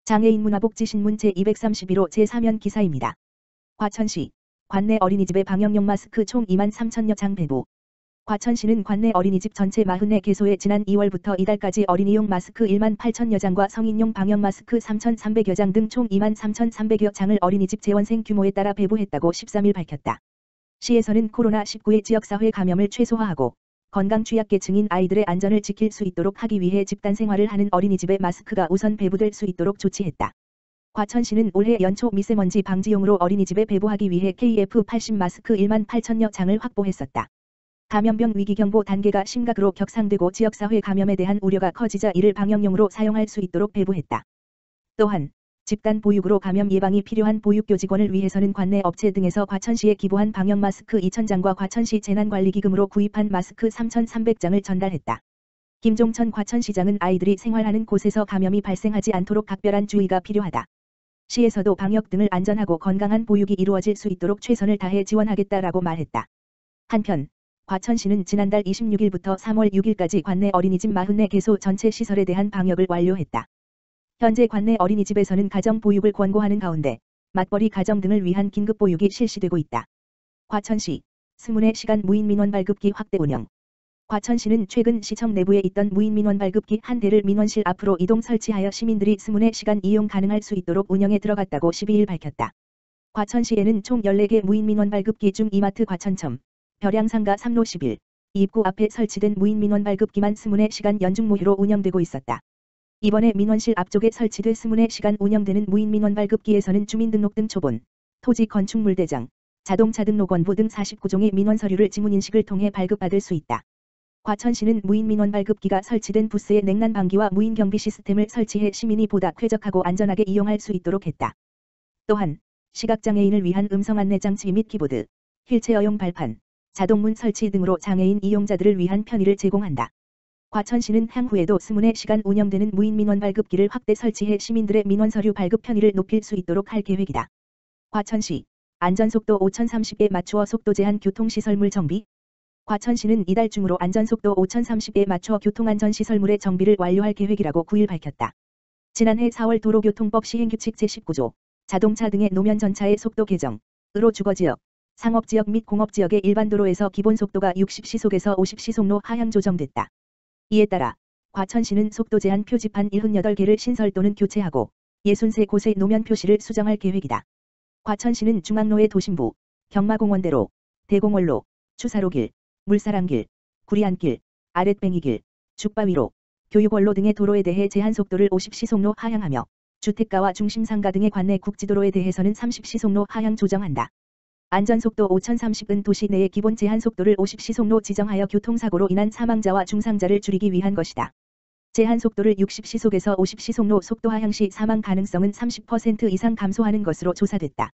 장애인 문화복지신문 제231호 제3연 기사입니다. 과천시 관내 어린이집의 방역용 마스크 총 23,000여 장 배부. 과천시는 관내 어린이집 전체 44개소에 지난 2월부터 이달까지 어린이용 마스크 18,000여 장과 성인용 방역 마스크 3,300여 장 등 총 23,300여 장을 어린이집 재원생 규모에 따라 배부했다고 13일 밝혔다. 시에서는 코로나19의 지역사회 감염을 최소화하고 건강 취약계층인 아이들의 안전을 지킬 수 있도록 하기 위해 집단 생활을 하는 어린이집에 마스크가 우선 배부될 수 있도록 조치했다. 과천시는 올해 연초 미세먼지 방지용으로 어린이집에 배부하기 위해 KF80 마스크 18,000여 장을 확보했었다. 감염병 위기경보 단계가 심각으로 격상되고 지역사회 감염에 대한 우려가 커지자 이를 방역용으로 사용할 수 있도록 배부했다. 또한 집단 보육으로 감염 예방이 필요한 보육교직원을 위해서는 관내 업체 등에서 과천시에 기부한 방역 마스크 2,000장과 과천시 재난관리기금으로 구입한 마스크 3,300장을 전달했다. 김종천 과천시장은 아이들이 생활하는 곳에서 감염이 발생하지 않도록 각별한 주의가 필요하다. 시에서도 방역 등을 안전하고 건강한 보육이 이루어질 수 있도록 최선을 다해 지원하겠다라고 말했다. 한편 과천시는 지난달 26일부터 3월 6일까지 관내 어린이집 44개소 전체 시설에 대한 방역을 완료했다. 현재 관내 어린이집에서는 가정보육을 권고하는 가운데 맞벌이 가정 등을 위한 긴급보육이 실시되고 있다. 과천시 스문의 시간 무인민원 발급기 확대 운영. 과천시는 최근 시청 내부에 있던 무인민원 발급기 한 대를 민원실 앞으로 이동 설치하여 시민들이 스문의 시간 이용 가능할 수 있도록 운영에 들어갔다고 12일 밝혔다. 과천시에는 총 14개 무인민원 발급기 중 이마트 과천점, 벼량상가 3로 11, 입구 앞에 설치된 무인민원 발급기만 스문의 시간 연중무휴로 운영되고 있었다. 이번에 민원실 앞쪽에 설치돼 스문의 시간 운영되는 무인민원 발급기에서는 주민등록등 초본, 토지 건축물 대장, 자동차 등록원부 등 49종의 민원 서류를 지문인식을 통해 발급받을 수 있다. 과천시는 무인민원 발급기가 설치된 부스에 냉난 방기와 무인 경비 시스템을 설치해 시민이 보다 쾌적하고 안전하게 이용할 수 있도록 했다. 또한 시각장애인을 위한 음성 안내 장치 및 키보드, 휠체어용 발판, 자동문 설치 등으로 장애인 이용자들을 위한 편의를 제공한다. 과천시는 향후에도 스문의 시간 운영되는 무인민원 발급기를 확대 설치해 시민들의 민원서류 발급 편의를 높일 수 있도록 할 계획이다. 과천시 안전속도 5030에 맞추어 속도 제한 교통시설물 정비. 과천시는 이달 중으로 안전속도 5030에 맞춰 교통안전시설물의 정비를 완료할 계획이라고 9일 밝혔다. 지난해 4월 도로교통법 시행규칙 제19조 자동차 등의 노면 전차의 속도 개정으로 주거지역, 상업지역 및 공업지역의 일반도로에서 기본속도가 60시속에서 50시속로 하향 조정됐다. 이에 따라 과천시는 속도 제한 표지판 78개를 신설 또는 교체하고 63곳의 노면 표시를 수정할 계획이다. 과천시는 중앙로의 도심부, 경마공원대로, 대공원로, 추사로길, 물사랑길, 구리안길, 아랫뱅이길, 죽바위로, 교육원로 등의 도로에 대해 제한속도를 50시속로 하향하며 주택가와 중심상가 등의 관내 국지도로에 대해서는 30시속로 하향 조정한다. 안전속도 5030은 도시 내의 기본 제한속도를 50시속로 지정하여 교통사고로 인한 사망자와 중상자를 줄이기 위한 것이다. 제한속도를 60시속에서 50시속로 속도 하향 시 사망 가능성은 30% 이상 감소하는 것으로 조사됐다.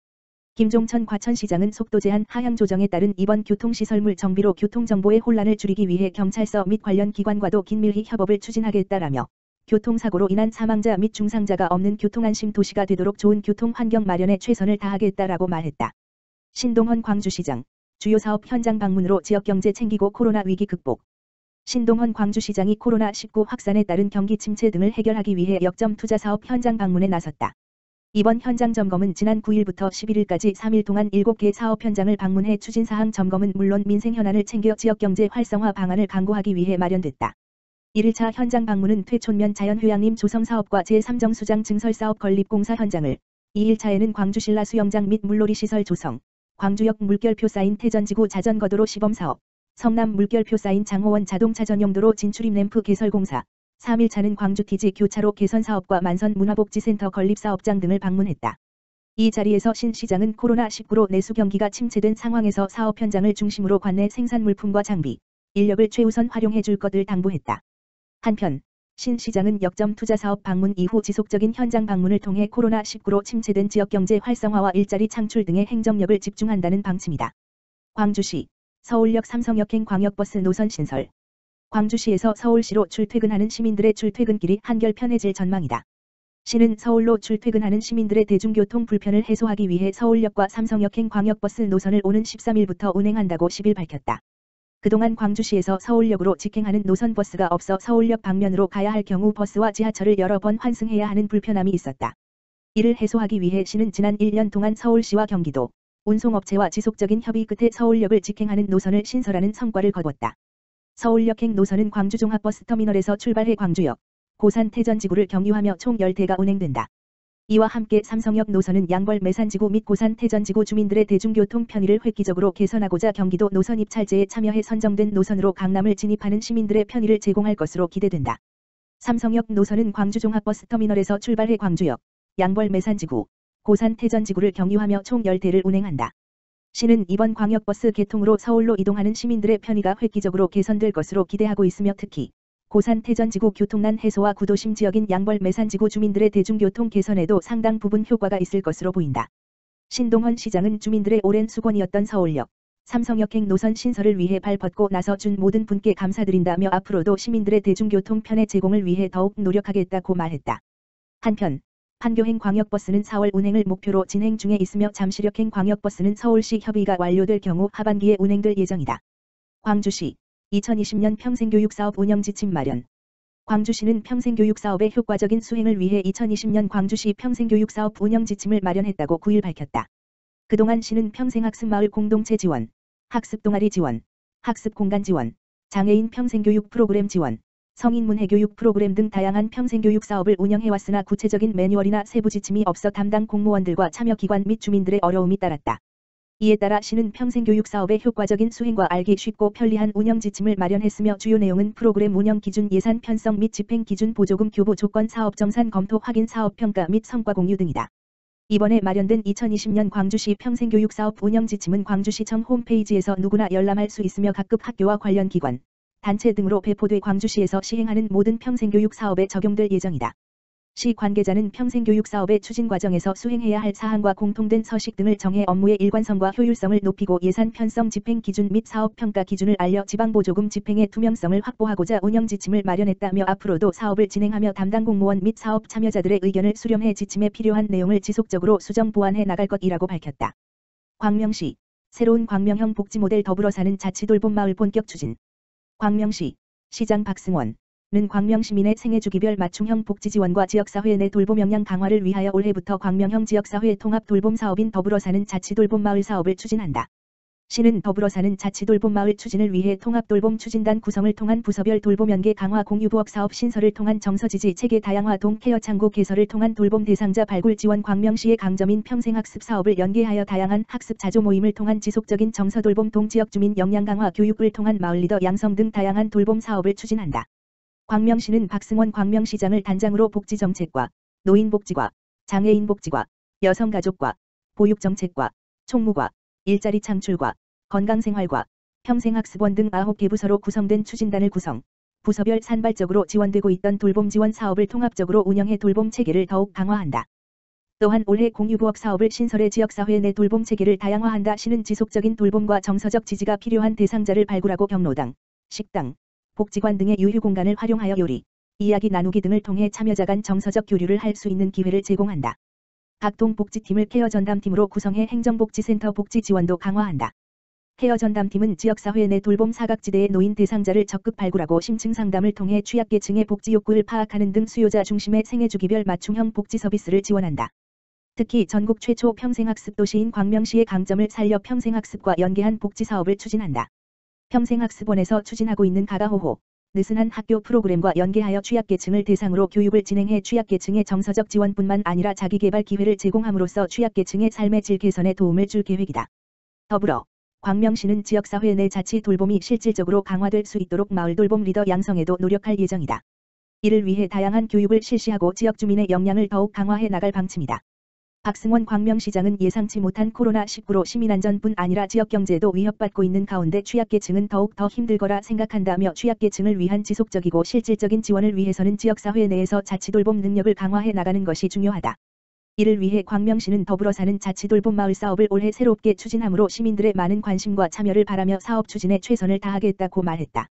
김종천 과천시장은 속도 제한 하향 조정에 따른 이번 교통시설물 정비로 교통정보의 혼란을 줄이기 위해 경찰서 및 관련 기관과도 긴밀히 협업을 추진하겠다라며 교통사고로 인한 사망자 및 중상자가 없는 교통안심 도시가 되도록 좋은 교통환경 마련에 최선을 다하겠다라고 말했다. 신동헌 광주시장, 주요 사업 현장 방문으로 지역경제 챙기고 코로나 위기 극복. 신동헌 광주시장이 코로나19 확산에 따른 경기 침체 등을 해결하기 위해 역점 투자 사업 현장 방문에 나섰다. 이번 현장 점검은 지난 9일부터 11일까지 3일 동안 7개 사업 현장을 방문해 추진사항 점검은 물론 민생 현안을 챙겨 지역경제 활성화 방안을 강구하기 위해 마련됐다. 1일차 현장 방문은 퇴촌면 자연휴양림 조성사업과 제3정수장 증설사업 건립공사 현장을, 2일차에는 광주신라 수영장 및 물놀이 시설 조성, 광주역 물결표 쌓인 태전지구 자전거도로 시범사업, 성남 물결표 쌓인 장호원 자동차 전용도로 진출입 램프 개설공사, 3일차는 광주TG 교차로 개선사업과 만선 문화복지센터 건립사업장 등을 방문했다. 이 자리에서 신 시장은 코로나19로 내수 경기가 침체된 상황에서 사업 현장을 중심으로 관내 생산물품과 장비, 인력을 최우선 활용해 줄 것을 당부했다. 한편 신 시장은 역점 투자 사업 방문 이후 지속적인 현장 방문을 통해 코로나19로 침체된 지역경제 활성화와 일자리 창출 등의 행정력을 집중한다는 방침이다. 광주시 서울역 삼성역행 광역버스 노선 신설. 광주시에서 서울시로 출퇴근하는 시민들의 출퇴근길이 한결 편해질 전망이다. 시는 서울로 출퇴근하는 시민들의 대중교통 불편을 해소하기 위해 서울역과 삼성역행 광역버스 노선을 오는 13일부터 운행한다고 10일 밝혔다. 그동안 광주시에서 서울역으로 직행하는 노선버스가 없어 서울역 방면으로 가야 할 경우 버스와 지하철을 여러 번 환승해야 하는 불편함이 있었다. 이를 해소하기 위해 시는 지난 1년 동안 서울시와 경기도, 운송업체와 지속적인 협의 끝에 서울역을 직행하는 노선을 신설하는 성과를 거뒀다. 서울역행 노선은 광주종합버스터미널에서 출발해 광주역, 고산 태전지구를 경유하며 총 10대가 운행된다. 이와 함께 삼성역 노선은 양벌 매산지구 및 고산 태전지구 주민들의 대중교통 편의를 획기적으로 개선하고자 경기도 노선 입찰제에 참여해 선정된 노선으로 강남을 진입하는 시민들의 편의를 제공할 것으로 기대된다. 삼성역 노선은 광주종합버스터미널에서 출발해 광주역, 양벌 매산지구, 고산 태전지구를 경유하며 총 10대를 운행한다. 시는 이번 광역버스 개통으로 서울로 이동하는 시민들의 편의가 획기적으로 개선될 것으로 기대하고 있으며 특히 고산 태전지구 교통난 해소와 구도심 지역인 양벌 매산지구 주민들의 대중교통 개선에도 상당 부분 효과가 있을 것으로 보인다. 신동헌 시장은 주민들의 오랜 수건이었던 서울역, 삼성역행 노선 신설을 위해 발벗고 나서준 모든 분께 감사드린다며 앞으로도 시민들의 대중교통 편의 제공을 위해 더욱 노력하겠다고 말했다. 한편 판교행 광역버스는 4월 운행을 목표로 진행 중에 있으며 잠실역행 광역버스는 서울시 협의가 완료될 경우 하반기에 운행될 예정이다. 광주시 2020년 평생교육사업 운영지침 마련. 광주시는 평생교육사업의 효과적인 수행을 위해 2020년 광주시 평생교육사업 운영지침을 마련했다고 9일 밝혔다. 그동안 시는 평생학습마을 공동체 지원, 학습동아리 지원, 학습공간 지원, 장애인 평생교육 프로그램 지원, 성인문해교육 프로그램 등 다양한 평생교육 사업을 운영해왔으나 구체적인 매뉴얼이나 세부 지침이 없어 담당 공무원들과 참여기관 및 주민들의 어려움이 따랐다. 이에 따라 시는 평생교육 사업의 효과적인 수행과 알기 쉽고 편리한 운영 지침을 마련했으며 주요 내용은 프로그램 운영 기준, 예산 편성 및 집행 기준, 보조금 교부 조건, 사업 정산 검토 확인, 사업 평가 및 성과 공유 등이다. 이번에 마련된 2020년 광주시 평생교육 사업 운영 지침은 광주시청 홈페이지에서 누구나 열람할 수 있으며 각급 학교와 관련 기관, 단체 등으로 배포돼 광주시에서 시행하는 모든 평생교육 사업에 적용될 예정이다. 시 관계자는 평생교육 사업의 추진 과정에서 수행해야 할 사항과 공통된 서식 등을 정해 업무의 일관성과 효율성을 높이고 예산 편성 집행 기준 및 사업 평가 기준을 알려 지방보조금 집행의 투명성을 확보하고자 운영 지침을 마련했다며 앞으로도 사업을 진행하며 담당 공무원 및 사업 참여자들의 의견을 수렴해 지침에 필요한 내용을 지속적으로 수정 보완해 나갈 것이라고 밝혔다. 광명시 새로운 광명형 복지 모델 더불어 사는 자치돌봄 마을 본격 추진. 광명시 시장 박승원은 광명시민의 생애주기별 맞춤형 복지 지원과 지역사회 내 돌봄 역량 강화를 위하여 올해부터 광명형 지역사회 통합 돌봄 사업인 더불어 사는 자치돌봄 마을 사업을 추진한다. 시는 더불어 사는 자치돌봄 마을 추진을 위해 통합돌봄 추진단 구성을 통한 부서별 돌봄 연계 강화 공유부업 사업 신설을 통한 정서지지 체계 다양화 동케어 창구 개설을 통한 돌봄 대상자 발굴 지원 광명시의 강점인 평생학습 사업을 연계하여 다양한 학습 자조 모임을 통한 지속적인 정서돌봄 동지역 주민 역량 강화 교육을 통한 마을 리더 양성 등 다양한 돌봄 사업을 추진한다. 광명시는 박승원 광명시장을 단장으로 복지정책과 노인복지과 장애인복지과 여성가족과 보육정책과 총무과 일자리 창출과 건강생활과 평생학습원 등 9개 부서로 구성된 추진단을 구성, 부서별 산발적으로 지원되고 있던 돌봄 지원 사업을 통합적으로 운영해 돌봄 체계를 더욱 강화한다. 또한 올해 공유부업 사업을 신설해 지역사회 내 돌봄 체계를 다양화한다. 시는 지속적인 돌봄과 정서적 지지가 필요한 대상자를 발굴하고 경로당, 식당, 복지관 등의 유휴 공간을 활용하여 요리, 이야기 나누기 등을 통해 참여자 간 정서적 교류를 할 수 있는 기회를 제공한다. 각 동복지팀을 케어 전담팀으로 구성해 행정복지센터 복지 지원도 강화한다. 케어 전담팀은 지역사회 내 돌봄 사각지대의 노인 대상자를 적극 발굴하고 심층 상담을 통해 취약계층의 복지 욕구를 파악하는 등 수요자 중심의 생애주기별 맞춤형 복지 서비스를 지원한다. 특히 전국 최초 평생학습 도시인 광명시의 강점을 살려 평생학습과 연계한 복지 사업을 추진한다. 평생학습원에서 추진하고 있는 가가호호, 느슨한 학교 프로그램과 연계하여 취약계층을 대상으로 교육을 진행해 취약계층의 정서적 지원뿐만 아니라 자기개발 기회를 제공함으로써 취약계층의 삶의 질 개선에 도움을 줄 계획이다. 더불어 광명시는 지역사회 내 자치 돌봄이 실질적으로 강화될 수 있도록 마을 돌봄 리더 양성에도 노력할 예정이다. 이를 위해 다양한 교육을 실시하고 지역 주민의 역량을 더욱 강화해 나갈 방침이다. 박승원 광명시장은 예상치 못한 코로나19로 시민안전뿐 아니라 지역경제도 위협받고 있는 가운데 취약계층은 더욱 더 힘들거라 생각한다며 취약계층을 위한 지속적이고 실질적인 지원을 위해서는 지역사회 내에서 자치돌봄 능력을 강화해 나가는 것이 중요하다. 이를 위해 광명시는 더불어 사는 자치돌봄 마을 사업을 올해 새롭게 추진하므로 시민들의 많은 관심과 참여를 바라며 사업 추진에 최선을 다하겠다고 말했다.